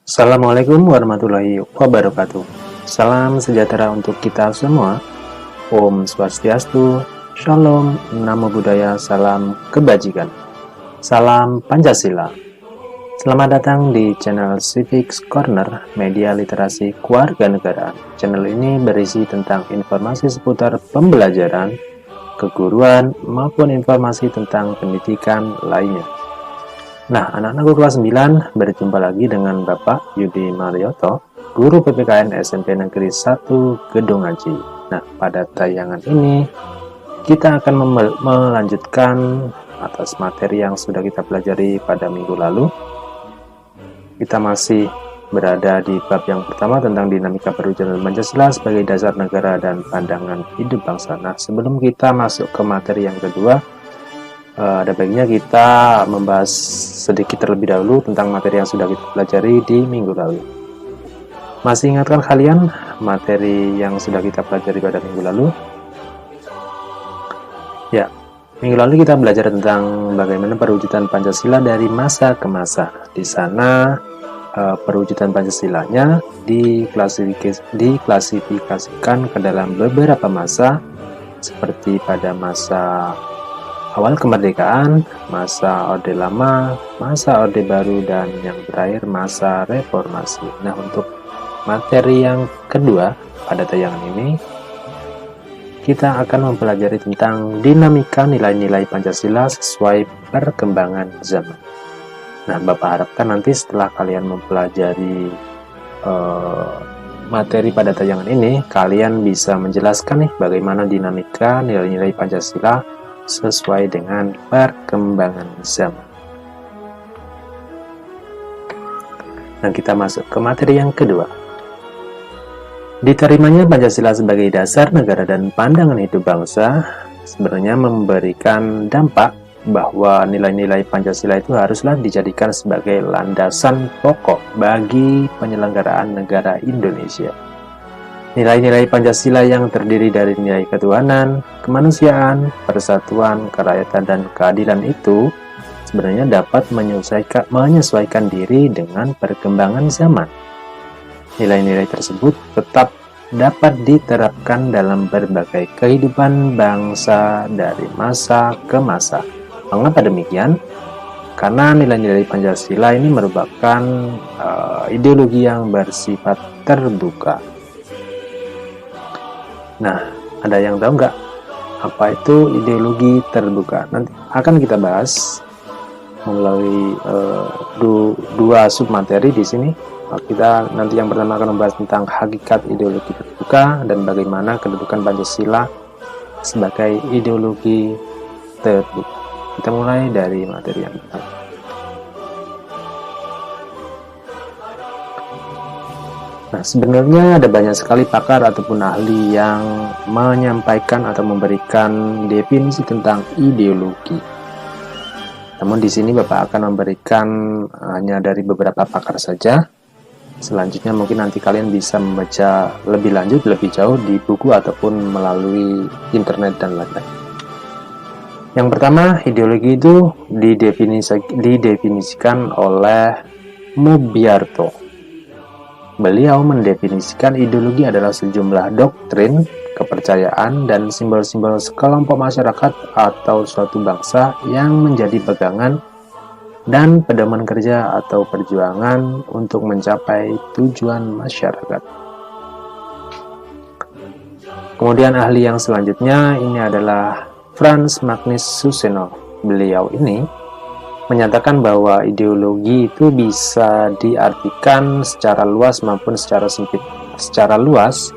Assalamualaikum warahmatullahi wabarakatuh. Salam sejahtera untuk kita semua. Om Swastiastu, Shalom, Namo Buddhaya, Salam Kebajikan. Salam Pancasila. Selamat datang di channel Civics Corner, media literasi kewarganegaraan. Channel ini berisi tentang informasi seputar pembelajaran, keguruan, maupun informasi tentang pendidikan lainnya. Nah, anak-anakku kelas 9, berjumpa lagi dengan Bapak Yudi Marioto, Guru PPKN SMP Negeri 1 Gedung Aji. Nah, pada tayangan ini, kita akan melanjutkan atas materi yang sudah kita pelajari pada minggu lalu. Kita masih berada di bab yang pertama tentang dinamika perwujudan Pancasila sebagai dasar negara dan pandangan hidup bangsa. Nah, sebelum kita masuk ke materi yang kedua, ada baiknya kita membahas sedikit terlebih dahulu tentang materi yang sudah kita pelajari di minggu lalu. Masih ingatkan kalian materi yang sudah kita pelajari pada minggu lalu? Ya, minggu lalu kita belajar tentang bagaimana perwujudan Pancasila dari masa ke masa. Di sana perwujudan Pancasilanya diklasifikasikan ke dalam beberapa masa, seperti pada masa awal kemerdekaan, masa Orde Lama, masa Orde Baru, dan yang terakhir masa reformasi. Nah, untuk materi yang kedua pada tayangan ini, kita akan mempelajari tentang dinamika nilai-nilai Pancasila sesuai perkembangan zaman. Nah, Bapak harapkan nanti setelah kalian mempelajari materi pada tayangan ini, kalian bisa menjelaskan nih bagaimana dinamika nilai-nilai Pancasila sesuai dengan perkembangan zaman. Nah, kita masuk ke materi yang kedua. Diterimanya Pancasila sebagai dasar negara dan pandangan hidup bangsa sebenarnya memberikan dampak bahwa nilai-nilai Pancasila itu haruslah dijadikan sebagai landasan pokok bagi penyelenggaraan negara Indonesia. Nilai-nilai Pancasila yang terdiri dari nilai ketuhanan, kemanusiaan, persatuan, kerakyatan, dan keadilan itu sebenarnya dapat menyesuaikan diri dengan perkembangan zaman. Nilai-nilai tersebut tetap dapat diterapkan dalam berbagai kehidupan bangsa dari masa ke masa. Mengapa demikian? Karena nilai-nilai Pancasila ini merupakan ideologi yang bersifat terbuka. Nah, ada yang tahu nggak apa itu ideologi terbuka? Nanti akan kita bahas melalui dua submateri di sini. Kita nanti yang pertama akan membahas tentang hakikat ideologi terbuka dan bagaimana kedudukan Pancasila sebagai ideologi terbuka. Kita mulai dari materi yang pertama. Nah, sebenarnya ada banyak sekali pakar ataupun ahli yang menyampaikan atau memberikan definisi tentang ideologi. Namun di sini Bapak akan memberikan hanya dari beberapa pakar saja. Selanjutnya mungkin nanti kalian bisa membaca lebih lanjut, lebih jauh di buku ataupun melalui internet dan lain-lain. Yang pertama, ideologi itu didefinisikan oleh Mubyarto. Beliau mendefinisikan ideologi adalah sejumlah doktrin, kepercayaan, dan simbol-simbol sekelompok masyarakat atau suatu bangsa yang menjadi pegangan dan pedoman kerja atau perjuangan untuk mencapai tujuan masyarakat. Kemudian ahli yang selanjutnya ini adalah Frans Magnus Suseno. Beliau ini menyatakan bahwa ideologi itu bisa diartikan secara luas maupun secara sempit. Secara luas,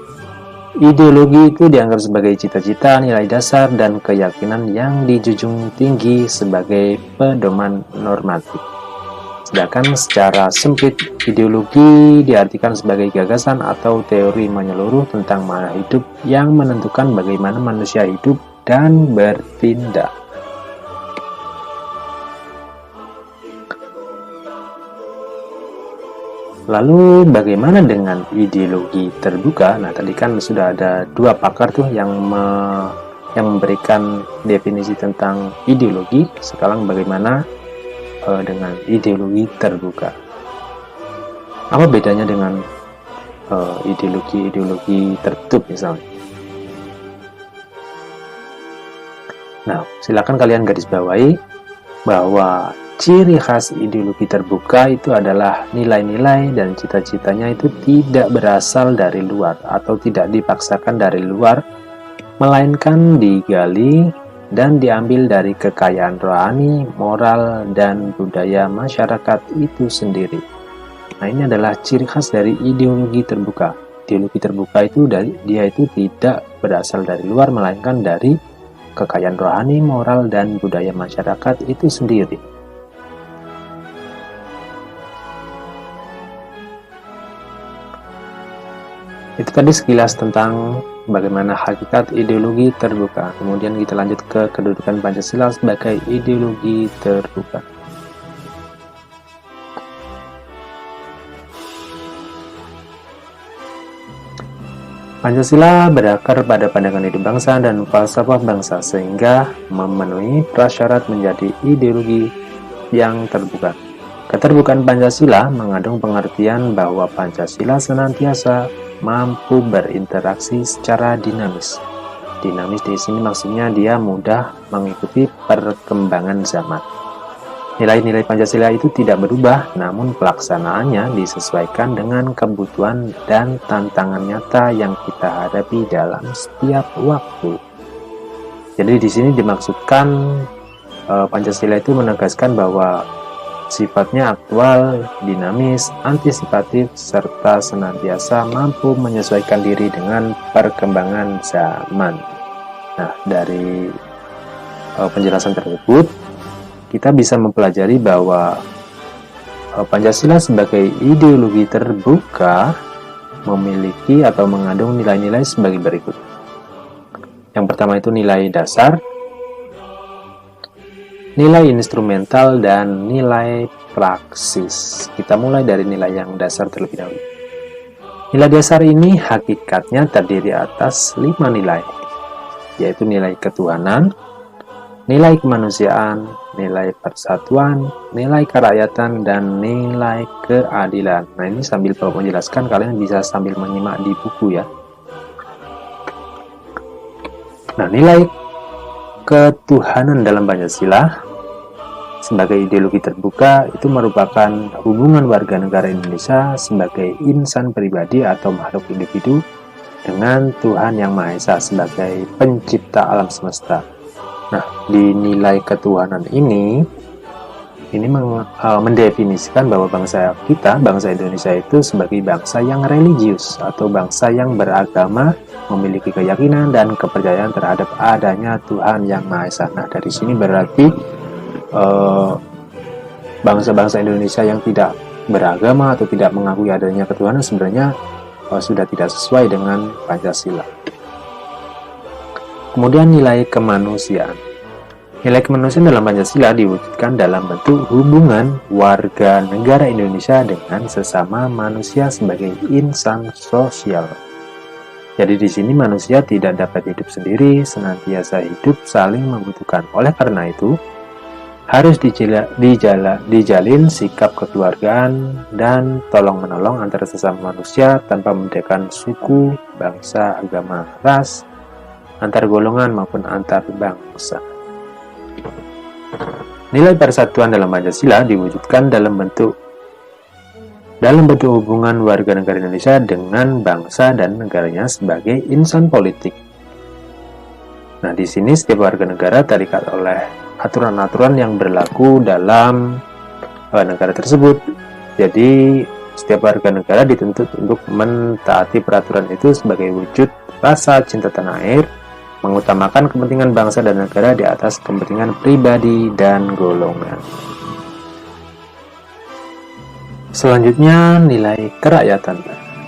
ideologi itu dianggap sebagai cita-cita, nilai dasar, dan keyakinan yang dijunjung tinggi sebagai pedoman normatif. Sedangkan secara sempit, ideologi diartikan sebagai gagasan atau teori menyeluruh tentang makna hidup yang menentukan bagaimana manusia hidup dan bertindak. Lalu bagaimana dengan ideologi terbuka? Nah, tadi kan sudah ada dua pakar tuh yang memberikan definisi tentang ideologi. Sekarang bagaimana dengan ideologi terbuka? Apa bedanya dengan ideologi-ideologi tertutup misalnya? Nah, silakan kalian garis bawahi bahwa ciri khas ideologi terbuka itu adalah nilai-nilai dan cita-citanya itu tidak berasal dari luar atau tidak dipaksakan dari luar, melainkan digali dan diambil dari kekayaan rohani, moral, dan budaya masyarakat itu sendiri. Nah, ini adalah ciri khas dari ideologi terbuka. Ideologi terbuka itu dia itu tidak berasal dari luar, melainkan dari kekayaan rohani, moral, dan budaya masyarakat itu sendiri. Itu tadi sekilas tentang bagaimana hakikat ideologi terbuka. Kemudian kita lanjut ke kedudukan Pancasila sebagai ideologi terbuka. Pancasila berakar pada pandangan hidup bangsa dan falsafah bangsa sehingga memenuhi prasyarat menjadi ideologi yang terbuka. Keterbukaan Pancasila mengandung pengertian bahwa Pancasila senantiasa mampu berinteraksi secara dinamis. Dinamis di sini maksudnya dia mudah mengikuti perkembangan zaman. Nilai-nilai Pancasila itu tidak berubah, namun pelaksanaannya disesuaikan dengan kebutuhan dan tantangan nyata yang kita hadapi dalam setiap waktu. Jadi di sini dimaksudkan Pancasila itu menegaskan bahwa sifatnya aktual, dinamis, antisipatif, serta senantiasa mampu menyesuaikan diri dengan perkembangan zaman. Nah, dari penjelasan tersebut, kita bisa mempelajari bahwa Pancasila sebagai ideologi terbuka memiliki atau mengandung nilai-nilai sebagai berikut. Yang pertama itu nilai dasar, nilai instrumental, dan nilai praksis. Kita mulai dari nilai yang dasar terlebih dahulu. Nilai dasar ini hakikatnya terdiri atas 5 nilai, yaitu nilai ketuhanan, nilai kemanusiaan, nilai persatuan, nilai kerakyatan, dan nilai keadilan. Nah, ini sambil menjelaskan, kalian bisa sambil menyimak di buku ya. Nah, nilai ketuhanan dalam Pancasila sebagai ideologi terbuka itu merupakan hubungan warga negara Indonesia sebagai insan pribadi atau makhluk individu dengan Tuhan Yang Maha Esa sebagai pencipta alam semesta. Nah, di nilai ketuhanan ini mendefinisikan bahwa bangsa kita, bangsa Indonesia itu sebagai bangsa yang religius atau bangsa yang beragama, memiliki keyakinan dan kepercayaan terhadap adanya Tuhan Yang Maha Esa. Nah, dari sini berarti bangsa-bangsa Indonesia yang tidak beragama atau tidak mengakui adanya ketuhanan sebenarnya sudah tidak sesuai dengan Pancasila. Kemudian nilai kemanusiaan. Nilai kemanusiaan dalam Pancasila diwujudkan dalam bentuk hubungan warga negara Indonesia dengan sesama manusia sebagai insan sosial. Jadi di sini manusia tidak dapat hidup sendiri, senantiasa hidup saling membutuhkan. Oleh karena itu, harus dijalin sikap kekeluargaan dan tolong-menolong antara sesama manusia tanpa membedakan suku, bangsa, agama, ras, antar golongan maupun antar bangsa. Nilai persatuan dalam Pancasila diwujudkan dalam bentuk hubungan warga negara Indonesia dengan bangsa dan negaranya sebagai insan politik. Nah, di sini setiap warga negara terikat oleh aturan-aturan yang berlaku dalam negara tersebut. Jadi, setiap warga negara dituntut untuk mentaati peraturan itu sebagai wujud rasa cinta tanah air, mengutamakan kepentingan bangsa dan negara di atas kepentingan pribadi dan golongan. Selanjutnya, nilai kerakyatan.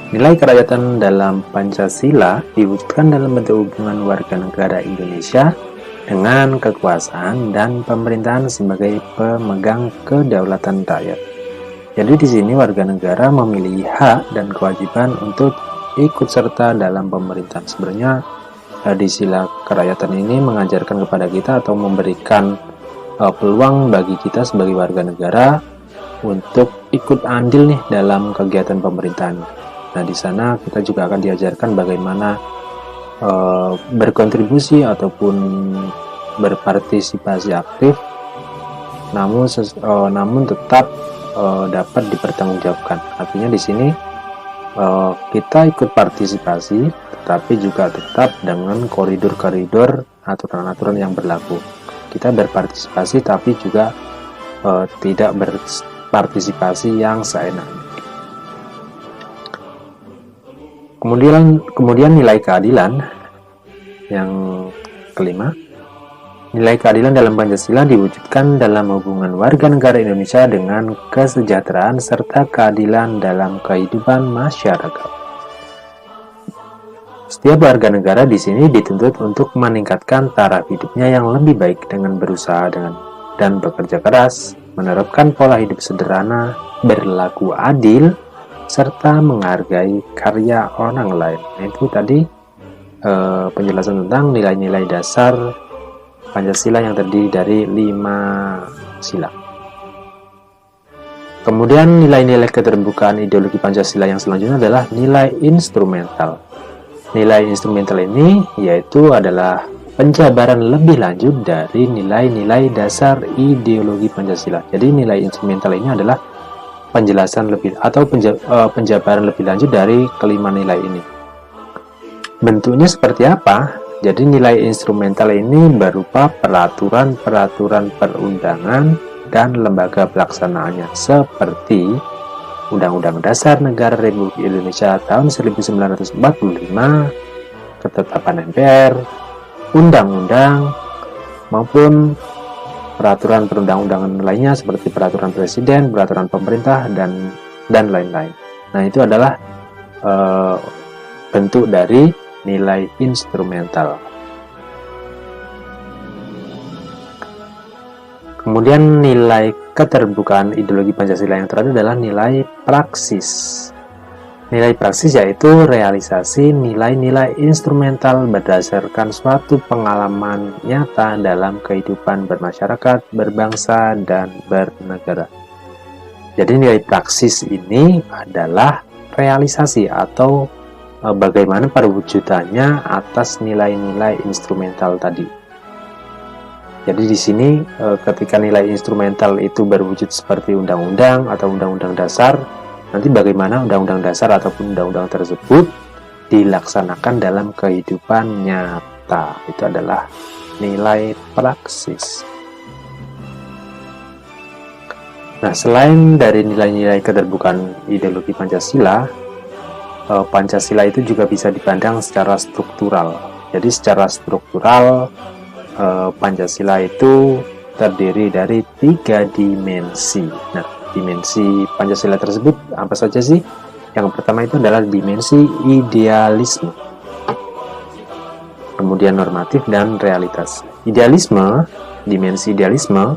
Nilai kerakyatan dalam Pancasila diwujudkan dalam bentuk hubungan warga negara Indonesia dengan kekuasaan dan pemerintahan sebagai pemegang kedaulatan rakyat. Jadi di sini warga negara memiliki hak dan kewajiban untuk ikut serta dalam pemerintahan. Sebenarnya di sila kerakyatan ini mengajarkan kepada kita atau memberikan peluang bagi kita sebagai warga negara untuk ikut andil nih dalam kegiatan pemerintahan. Nah, di sana kita juga akan diajarkan bagaimana berkontribusi ataupun berpartisipasi aktif, namun tetap dapat dipertanggungjawabkan. Artinya di sini kita ikut partisipasi, tetapi juga tetap dengan koridor-koridor aturan-aturan yang berlaku. Kita berpartisipasi, tapi juga tidak berpartisipasi yang seenaknya. Kemudian nilai keadilan yang kelima. Nilai keadilan dalam Pancasila diwujudkan dalam hubungan warga negara Indonesia dengan kesejahteraan serta keadilan dalam kehidupan masyarakat. Setiap warga negara di sini dituntut untuk meningkatkan taraf hidupnya yang lebih baik dengan berusaha dan bekerja keras, menerapkan pola hidup sederhana, berlaku adil, serta menghargai karya orang lain. Nah, itu tadi penjelasan tentang nilai-nilai dasar Pancasila yang terdiri dari 5 sila. Kemudian nilai-nilai keterbukaan ideologi Pancasila yang selanjutnya adalah nilai instrumental. Nilai instrumental ini yaitu adalah penjabaran lebih lanjut dari nilai-nilai dasar ideologi Pancasila. Jadi nilai instrumental ini adalah penjelasan lebih atau penjabaran lebih lanjut dari kelima nilai ini. Bentuknya seperti apa? Jadi nilai instrumental ini berupa peraturan-peraturan perundangan dan lembaga pelaksanaannya seperti Undang-Undang Dasar Negara Republik Indonesia tahun 1945, ketetapan MPR, undang-undang, maupun peraturan perundang-undangan lainnya seperti peraturan presiden, peraturan pemerintah, dan lain-lain. Nah, itu adalah bentuk dari nilai instrumental. Kemudian nilai keterbukaan ideologi Pancasila yang terakhir adalah nilai praksis. Nilai praksis yaitu realisasi nilai-nilai instrumental berdasarkan suatu pengalaman nyata dalam kehidupan bermasyarakat, berbangsa, dan bernegara. Jadi nilai praksis ini adalah realisasi atau bagaimana perwujudannya atas nilai-nilai instrumental tadi. Jadi di sini ketika nilai instrumental itu berwujud seperti undang-undang atau undang-undang dasar, nanti bagaimana undang-undang dasar ataupun undang-undang tersebut dilaksanakan dalam kehidupan nyata. Itu adalah nilai praksis. Nah, selain dari nilai-nilai keterbukaan ideologi Pancasila, Pancasila itu juga bisa dipandang secara struktural. Jadi secara struktural Pancasila itu terdiri dari 3 dimensi. Nah, dimensi Pancasila tersebut apa saja sih? Yang pertama itu adalah dimensi idealisme, kemudian normatif dan realitas. Dimensi idealisme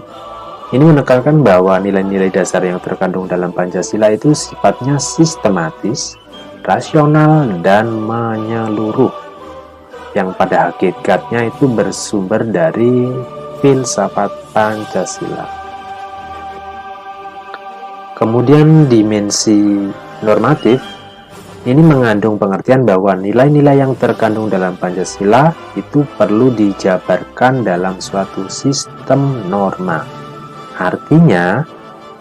ini menekankan bahwa nilai-nilai dasar yang terkandung dalam Pancasila itu sifatnya sistematis, rasional, dan menyeluruh, yang pada hakikatnya itu bersumber dari filsafat Pancasila. Kemudian dimensi normatif ini mengandung pengertian bahwa nilai-nilai yang terkandung dalam Pancasila itu perlu dijabarkan dalam suatu sistem norma. Artinya,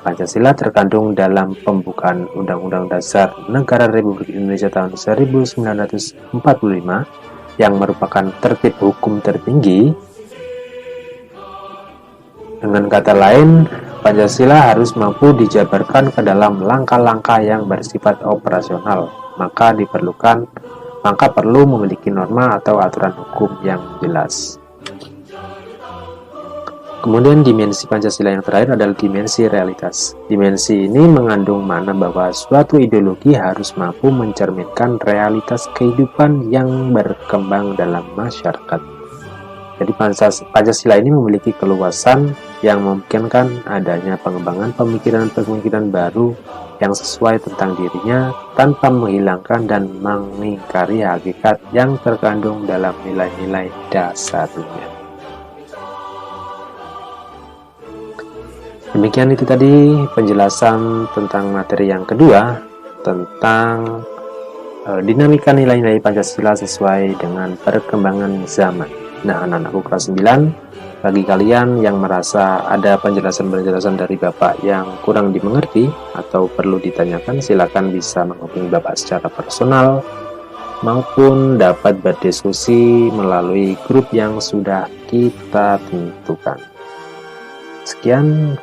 Pancasila terkandung dalam pembukaan Undang-Undang Dasar Negara Republik Indonesia tahun 1945 yang merupakan tertib hukum tertinggi. Dengan kata lain, Pancasila harus mampu dijabarkan ke dalam langkah-langkah yang bersifat operasional, maka perlu memiliki norma atau aturan hukum yang jelas. Kemudian dimensi Pancasila yang terakhir adalah dimensi realitas. Dimensi ini mengandung makna bahwa suatu ideologi harus mampu mencerminkan realitas kehidupan yang berkembang dalam masyarakat. Jadi Pancasila ini memiliki keluasan yang memungkinkan adanya pengembangan pemikiran-pemikiran baru yang sesuai tentang dirinya tanpa menghilangkan dan mengingkari hakikat yang terkandung dalam nilai-nilai dasarnya. Demikian itu tadi penjelasan tentang materi yang kedua, tentang dinamika nilai-nilai Pancasila sesuai dengan perkembangan zaman. Nah, anak-anakku kelas 9, bagi kalian yang merasa ada penjelasan-penjelasan dari Bapak yang kurang dimengerti atau perlu ditanyakan, silakan bisa menghubungi Bapak secara personal maupun dapat berdiskusi melalui grup yang sudah kita tentukan. Sekian,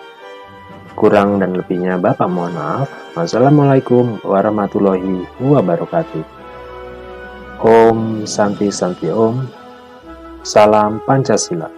kurang dan lebihnya Bapak mohon maaf. Wassalamualaikum warahmatullahi wabarakatuh. Om Santi Santi Om. Salam Pancasila.